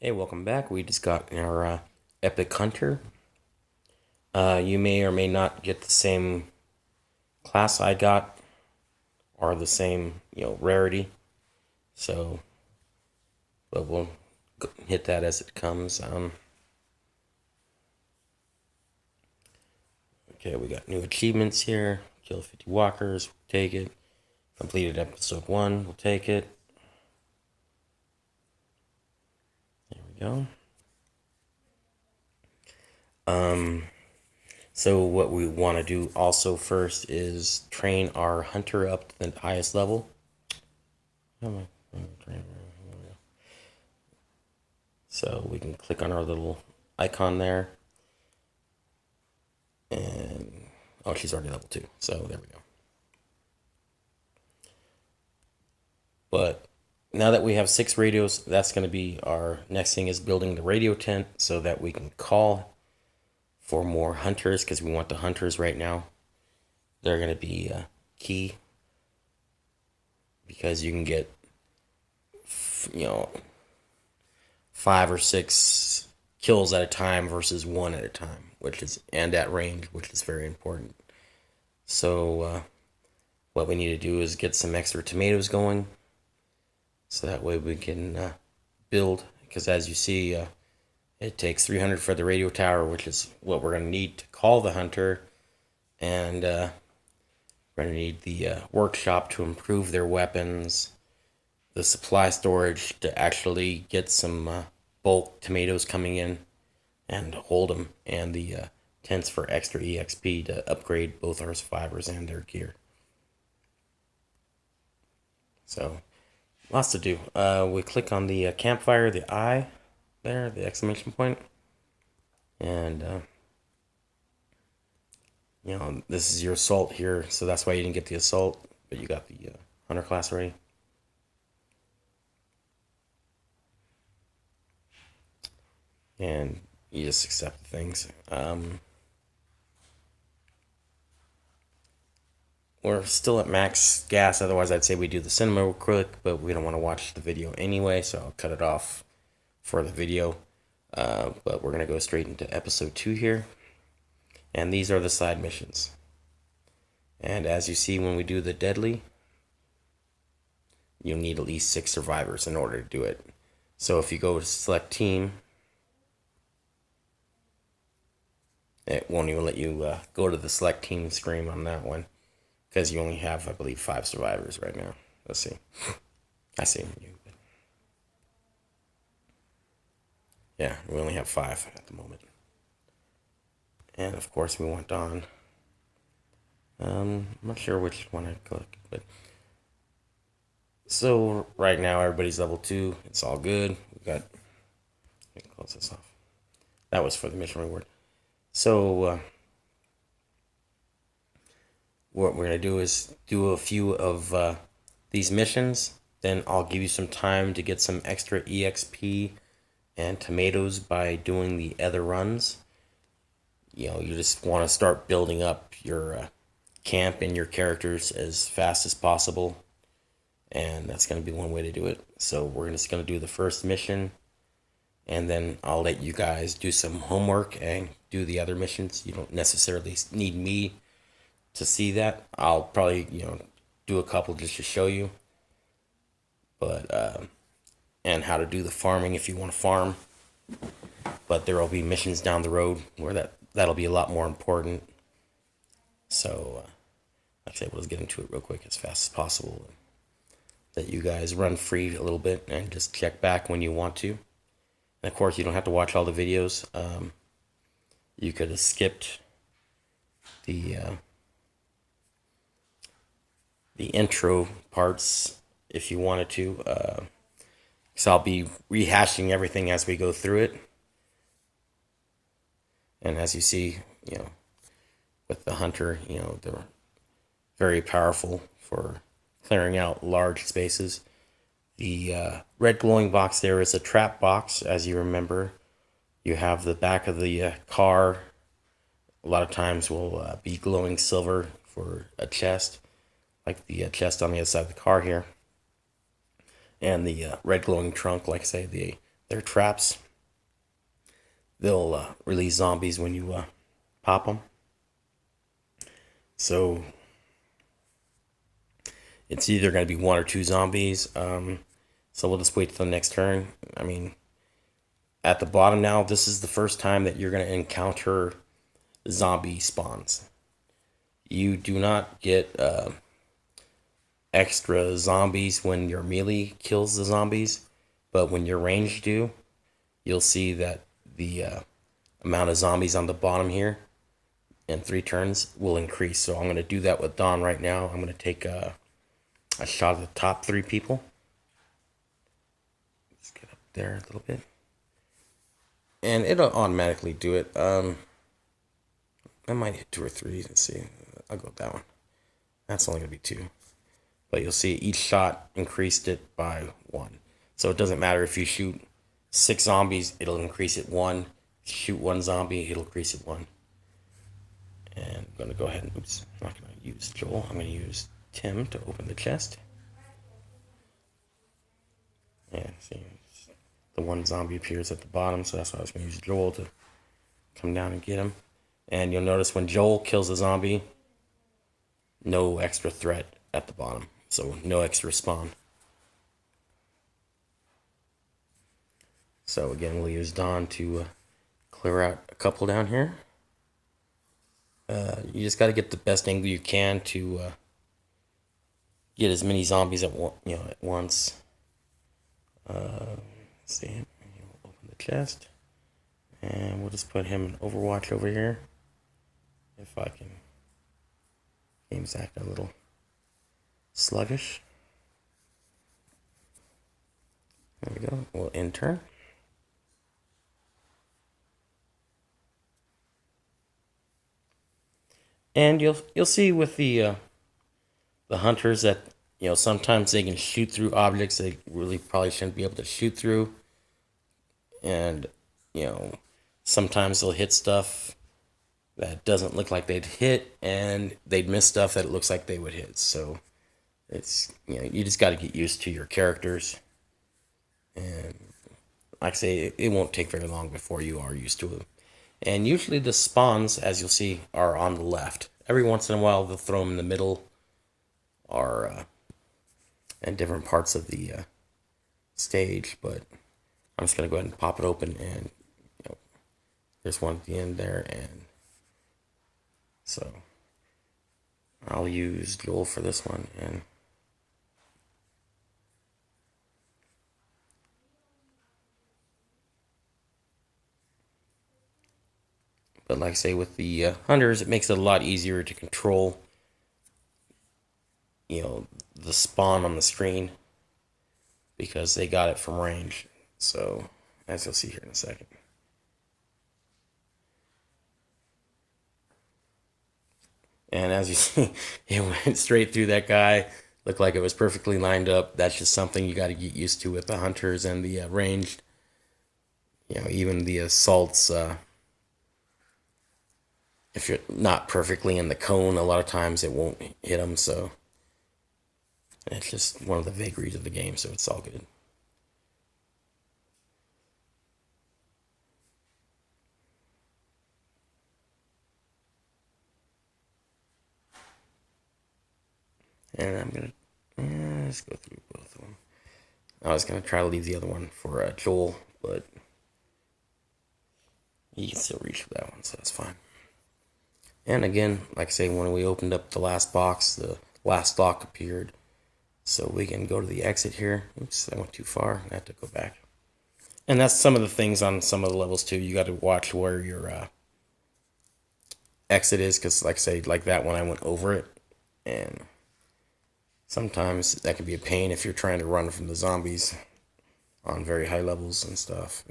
Hey, welcome back. We just got our Epic Hunter. You may or may not get the same class I got or the same, rarity. So, but we'll hit that as it comes. Okay, we got new achievements here. Kill 50 walkers, we'll take it. Completed episode 1, we'll take it. There we go. So what we want to do also first is train our hunter up to the highest level. So we can click on our little icon there. And, oh, she's already level 2. So there we go. But now that we have 6 radios, that's going to be our next thing, is building the radio tent so that we can call for more hunters, because we want the hunters right now. They're going to be key, because you can get, 5 or 6 kills at a time versus 1 at a time, and at range, which is very important. So what we need to do is get some extra tomatoes going, so that way we can build, because as you see, it takes 300 for the radio tower, which is what we're going to need to call the hunter, and we're going to need the workshop to improve their weapons, the supply storage to actually get some bulk tomatoes coming in and hold them, and the tents for extra EXP to upgrade both our survivors and their gear. So, lots to do. We click on the campfire, the eye there, the exclamation point, and this is your assault here, so that's why you didn't get the assault, but you got the hunter class already. And you just accept things. We're still at max gas, otherwise I'd say we do the cinema real quick, but we don't want to watch the video anyway, so I'll cut it off for the video. But we're going to go straight into episode 2 here. And these are the side missions. And as you see, when we do the deadly, you'll need at least 6 survivors in order to do it. So if you go to select team, it won't even let you go to the select team screen on that one, because you only have, I believe, 5 survivors right now. Let's see. I see you. Yeah, we only have 5 at the moment. And of course we went on. I'm not sure which one I click, but so right now everybody's level 2. It's all good. We got. Let me close this off. That was for the mission reward. So what we're gonna do is do a few of these missions. Then I'll give you some time to get some extra EXP and tomatoes by doing the other runs. You just want to start building up your camp and your characters as fast as possible, and that's going to be one way to do it. So we're just going to do the first mission, and then I'll let you guys do some homework and do the other missions. You don't necessarily need me to see that. I'll probably do a couple just to show you, but and how to do the farming if you want to farm. But there will be missions down the road where that'll be a lot more important. So, like I said, let's get into it real quick as fast as possible. Let you guys run free a little bit and just check back when you want to. And of course, you don't have to watch all the videos. You could have skipped the intro parts if you wanted to. So I'll be rehashing everything as we go through it. And as you see, with the hunter, they're very powerful for clearing out large spaces. The red glowing box there is a trap box, as you remember. You have the back of the car. A lot of times will be glowing silver for a chest, like the chest on the other side of the car here. And the red glowing trunk, like I say, the they're traps. They'll release zombies when you pop them. So it's either going to be one or two zombies. So we'll just wait till the next turn. I mean, at the bottom now, this is the first time that you're going to encounter zombie spawns. You do not get extra zombies when your melee kills the zombies, but when your range do, you'll see that the amount of zombies on the bottom here in 3 turns will increase. So I'm going to do that with Dawn right now. I'm going to take a shot at the top 3 people. Let's get up there a little bit. And it'll automatically do it. I might hit 2 or 3. Let's see. I'll go with that one. That's only going to be 2. But you'll see each shot increased it by 1. So it doesn't matter if you shoot 6 zombies, it'll increase it 1. Shoot 1 zombie, it'll increase it 1. And I'm going to go ahead and, oops, I'm not going to use Joel. I'm going to use Tim to open the chest. Yeah, see, the 1 zombie appears at the bottom, so that's why I was going to use Joel to come down and get him. And you'll notice when Joel kills a zombie, no extra threat at the bottom. So no extra spawn. So again, we'll use Dawn to clear out a couple down here. You just got to get the best angle you can to get as many zombies at once. Let's see. We'll open the chest, and we'll just put him in Overwatch over here. If I can. Game's acting a little sluggish. There we go. We'll end turn. And you'll see with the hunters that sometimes they can shoot through objects they really probably shouldn't be able to shoot through, and sometimes they'll hit stuff that doesn't look like they'd hit, and they'd miss stuff that it looks like they would hit. So it's you just got to get used to your characters, and like I say, it won't take very long before you are used to it. And usually the spawns, as you'll see, are on the left. Every once in a while, they'll throw them in the middle or in different parts of the stage. But I'm just going to go ahead and pop it open. And there's one at the end there. And so I'll use Joel for this one. And but like I say, with the hunters, it makes it a lot easier to control, the spawn on the screen because they got it from range. So, as you'll see here in a second. And as you see, it went straight through that guy. Looked like it was perfectly lined up. That's just something you got to get used to with the hunters and the ranged. Even the assaults. If you're not perfectly in the cone, a lot of times it won't hit them. So it's just one of the vagaries of the game. So it's all good. And I'm going to let's go through both of them. I was going to try to leave the other one for Joel, but you can still reach for that one, so that's fine. And again, like I say, when we opened up the last box, the last lock appeared. So we can go to the exit here. Oops, I went too far. I have to go back. And that's some of the things on some of the levels too. You got to watch where your exit is, because like I say, like that one, I went over it. And sometimes that can be a pain if you're trying to run from the zombies on very high levels and stuff.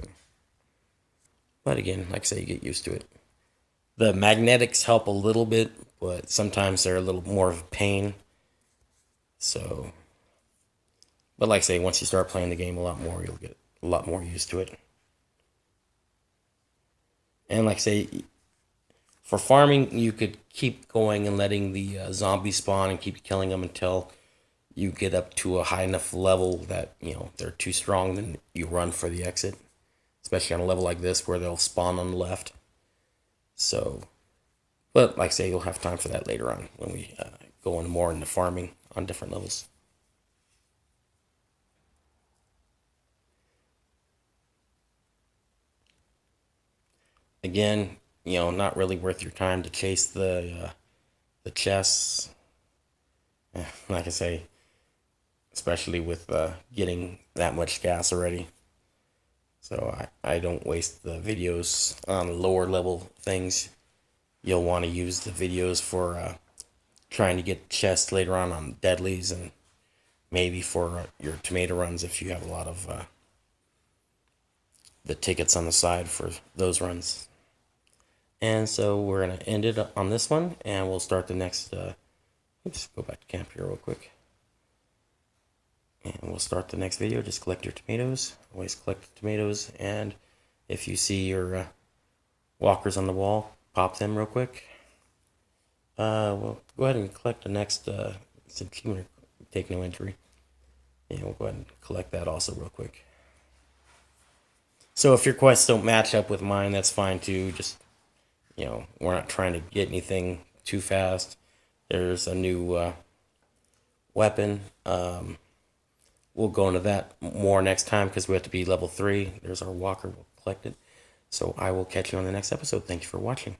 But again, like I say, you get used to it. The magnetics help a little bit, but sometimes they're a little more of a pain. So, but like I say, once you start playing the game a lot more, you'll get a lot more used to it. And like I say, for farming, you could keep going and letting the zombies spawn and keep killing them until you get up to a high enough level that they're too strong. Then you run for the exit. especially on a level like this where they'll spawn on the left. So, but like I say, you'll have time for that later on when we go in more into farming on different levels. Again, not really worth your time to chase the chests. Like I say, especially with getting that much gas already. So I don't waste the videos on lower level things. You'll want to use the videos for trying to get chests later on deadlies, and maybe for your tomato runs if you have a lot of the tickets on the side for those runs. And so we're going to end it on this one, and we'll start the next. Oops, go back to camp here real quick. And we'll start the next video. Just collect your tomatoes. Always collect the tomatoes. And if you see your walkers on the wall, pop them real quick. We'll go ahead and collect the next, since you take no injury. Yeah, we'll go ahead and collect that also real quick. So if your quests don't match up with mine, that's fine too. Just, we're not trying to get anything too fast. There's a new weapon. We'll go into that more next time because we have to be level 3. There's our walker. We'll collect it. So I will catch you on the next episode. Thank you for watching.